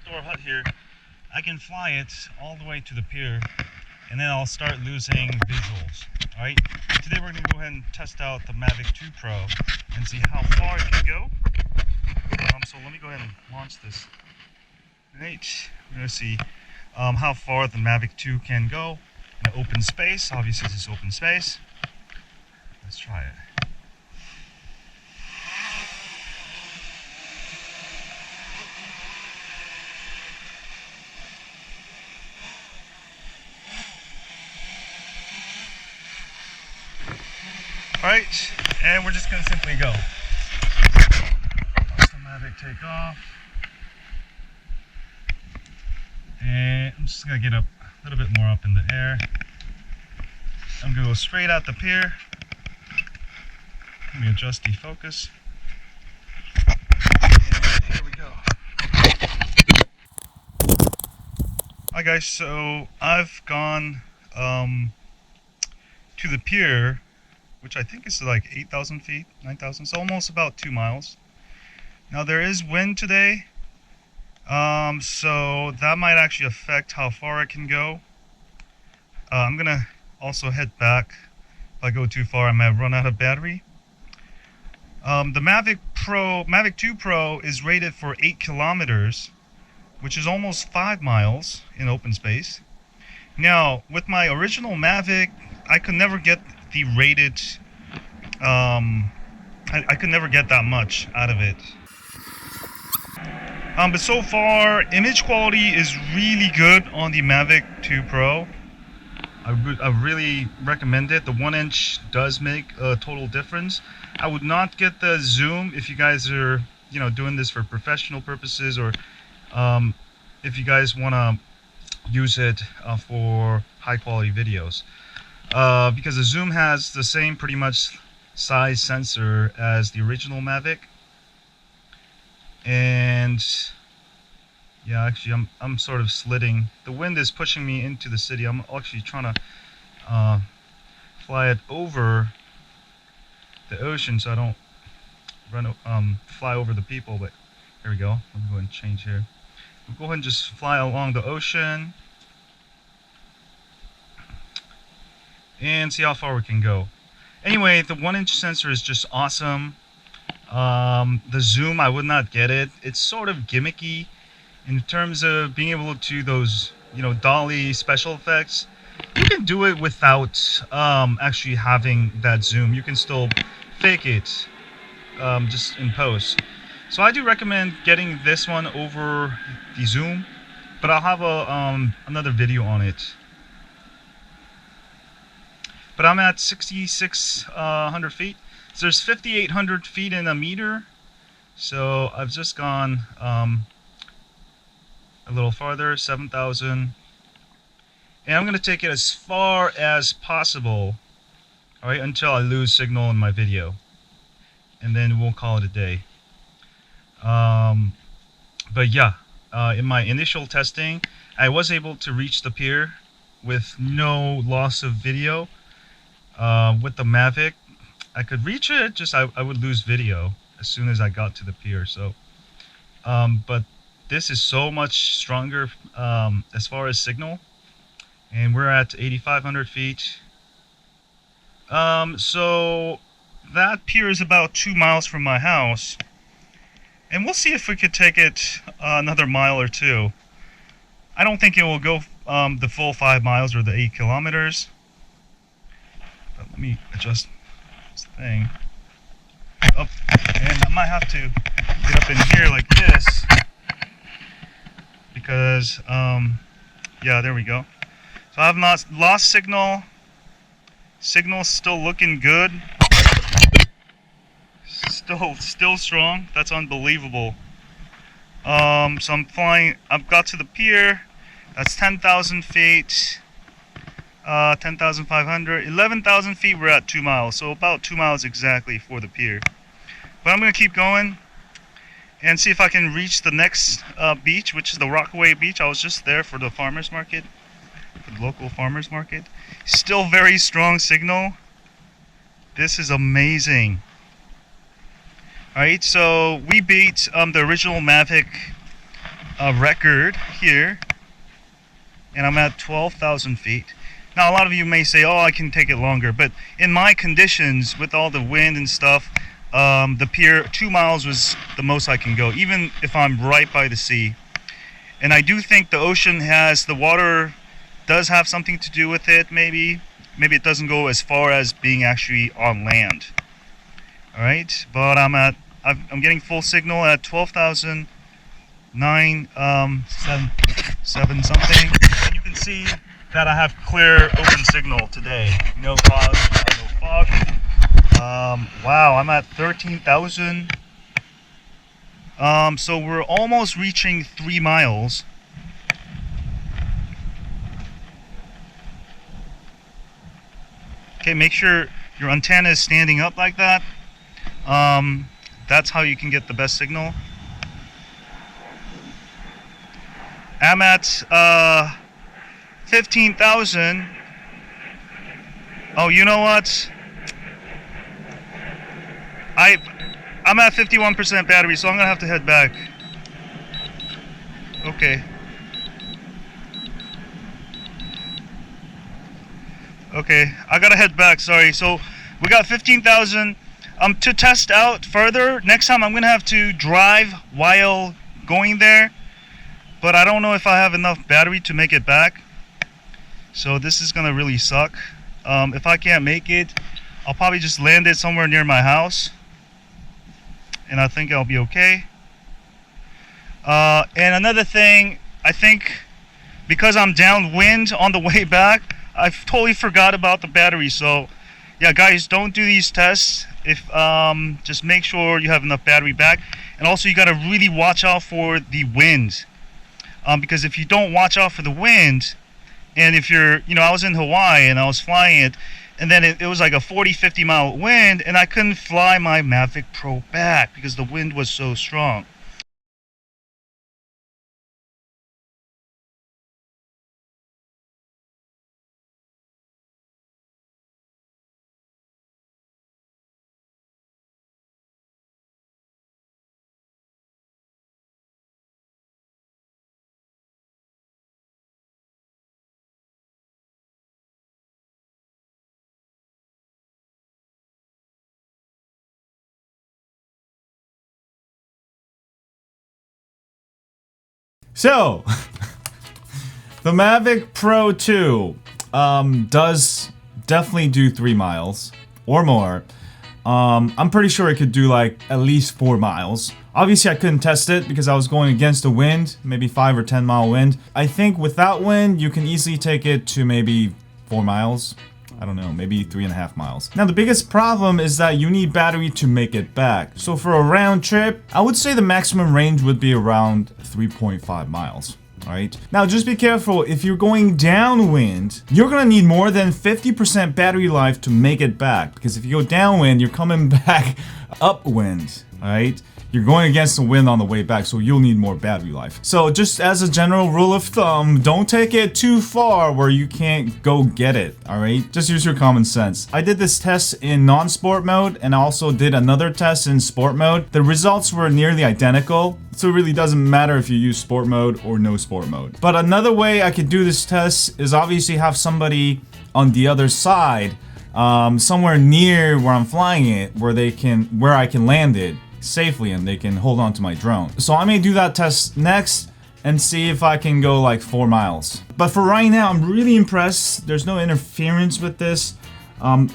outdoor hut here, I can fly it all the way to the pier, and then I'll start losing visuals. Alright, today we're going to go ahead and test out the Mavic Pro and see how far it can go. So let me go ahead and launch this. Right, we're going to see how far the Mavic 2 can go in an open space. Obviously this is open space. Let's try it. Alright, and we're just going to simply go. Watch the Mavic take off. And I'm just going to get up a little bit more up in the air. I'm going to go straight at the pier. Let me adjust the focus. And here we go. Hi guys, so I've gone to the pier, which I think is like 8,000 feet, 9,000, so almost about 2 miles. Now there is wind today, so that might actually affect how far I can go. I'm gonna also head back. If I go too far, I might run out of battery. The Mavic 2 Pro is rated for 8 kilometers, which is almost 5 miles in open space. Now, with my original Mavic, I could never get the rated, I could never get that much out of it. But so far, image quality is really good on the Mavic 2 Pro. I really recommend it. The 1-inch does make a total difference. I would not get the zoom if you guys are, doing this for professional purposes, or if you guys want to use it for high quality videos. Because the zoom has the same pretty much size sensor as the original Mavic. And yeah, actually I'm sort of slitting. The wind is pushing me into the city. I'm actually trying to fly it over the ocean so I don't fly over the people. But here we go. Let me go ahead and change here. We'll go ahead and just fly along the ocean and see how far we can go. Anyway, the 1-inch sensor is just awesome. The zoom, I would not get it. It's sort of gimmicky in terms of being able to do those, dolly special effects. You can do it without actually having that zoom. You can still fake it just in post. So I do recommend getting this one over the zoom, but I'll have another video on it. But I'm at 6,600 feet. So there's 5,800 feet in a meter. So I've just gone a little farther, 7,000. And I'm going to take it as far as possible, all right, until I lose signal in my video. And then we'll call it a day. But yeah, in my initial testing, I was able to reach the pier with no loss of video. With the Mavic, I could reach it, just I would lose video as soon as I got to the pier. So but this is so much stronger as far as signal, and we're at 8,500 feet. So that pier is about 2 miles from my house, and we'll see if we could take it another mile or two. I don't think it will go the full 5 miles or the 8 kilometers. But let me adjust this thing up, and I might have to get up in here like this because yeah, there we go. So I have not lost signal. Signal's still looking good. Still strong. That's unbelievable. So I'm flying. I've got to the pier. That's 10,000 feet. 10,500, 11,000 feet. We're at 2 miles, so about 2 miles exactly for the pier. But I'm gonna keep going and see if I can reach the next beach, which is the Rockaway Beach. I was just there for the farmers market, for the local farmers market. Still very strong signal. This is amazing. Alright, so we beat the original Mavic a record here, and I'm at 12,000 feet. Now, a lot of you may say, oh, I can take it longer, but in my conditions, with all the wind and stuff, the pier, 2 miles was the most I can go, even if I'm right by the sea. And I do think the ocean the water does have something to do with it, maybe. Maybe it doesn't go as far as being actually on land. Alright, but I'm getting full signal at 12,009, 7 something. And you can see that I have clear open signal today. No clouds, no fog. Wow, I'm at 13,000. So we're almost reaching 3 miles. Okay, make sure your antenna is standing up like that. That's how you can get the best signal. I'm at 15,000. Oh, you know what? I'm at 51% battery, so I'm gonna have to head back. Okay. Okay, I gotta head back, sorry. So we got 15,000. To test out further, next time I'm gonna have to drive while going there, but I don't know if I have enough battery to make it back. So this is gonna really suck. If I can't make it, I'll probably just land it somewhere near my house, and I think I'll be okay. And another thing, I think because I'm downwind on the way back, I totally forgot about the battery. So yeah, guys, don't do these tests if just make sure you have enough battery back. And also you got to really watch out for the wind, because if you don't watch out for the wind, and if you're, I was in Hawaii and I was flying it, and then it was like a 40-50 mile wind, and I couldn't fly my Mavic Pro back because the wind was so strong. So, the Mavic Pro 2 does definitely do 3 miles or more. I'm pretty sure it could do like at least 4 miles. Obviously, I couldn't test it because I was going against the wind, maybe 5 or 10 mile wind. I think without wind, you can easily take it to maybe 4 miles. I don't know, maybe 3.5 miles. Now, the biggest problem is that you need battery to make it back. So for a round trip, I would say the maximum range would be around 3.5 miles. Alright? Now, just be careful. If you're going downwind, you're gonna need more than 50% battery life to make it back. Because if you go downwind, you're coming back upwind. Alright? You're going against the wind on the way back, so you'll need more battery life. So just as a general rule of thumb, don't take it too far where you can't go get it, alright? Just use your common sense. I did this test in non-sport mode and I also did another test in sport mode. The results were nearly identical, so it really doesn't matter if you use sport mode or no sport mode. But another way I could do this test is obviously have somebody on the other side, somewhere near where I'm flying it, where I can land it safely and they can hold on to my drone. So I may do that test next and see if I can go like 4 miles. But for right now, I'm really impressed. There's no interference with this.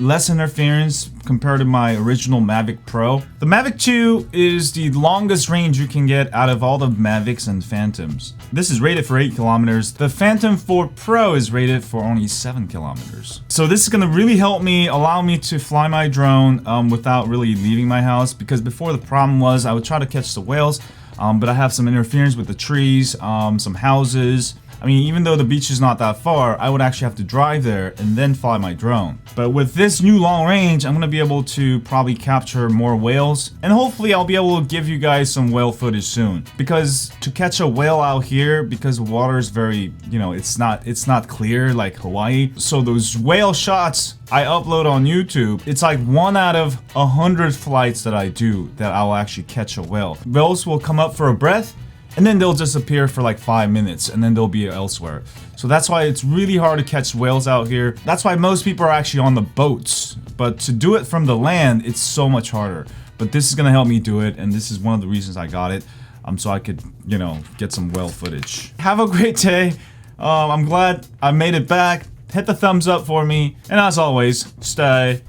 Less interference compared to my original Mavic Pro. The Mavic 2 is the longest range you can get out of all the Mavics and Phantoms. This is rated for 8 kilometers. The Phantom 4 Pro is rated for only 7 kilometers. So this is gonna really help me, allow me to fly my drone without really leaving my house, because before the problem was I would try to catch the whales, but I have some interference with the trees, some houses. I mean, even though the beach is not that far, I would actually have to drive there and then fly my drone. But with this new long range, I'm gonna be able to probably capture more whales, and hopefully I'll be able to give you guys some whale footage soon. Because to catch a whale out here, because the water is very, it's not clear like Hawaii. So those whale shots I upload on YouTube, it's like 1 out of 100 flights that I do that I'll actually catch a whale. Whales will come up for a breath, and then they'll just appear for like 5 minutes, and then they'll be elsewhere. So that's why it's really hard to catch whales out here. That's why most people are actually on the boats. But to do it from the land, it's so much harder. But this is gonna help me do it, and this is one of the reasons I got it. So I could, you know, get some whale footage. Have a great day. I'm glad I made it back. Hit the thumbs up for me. And as always, stay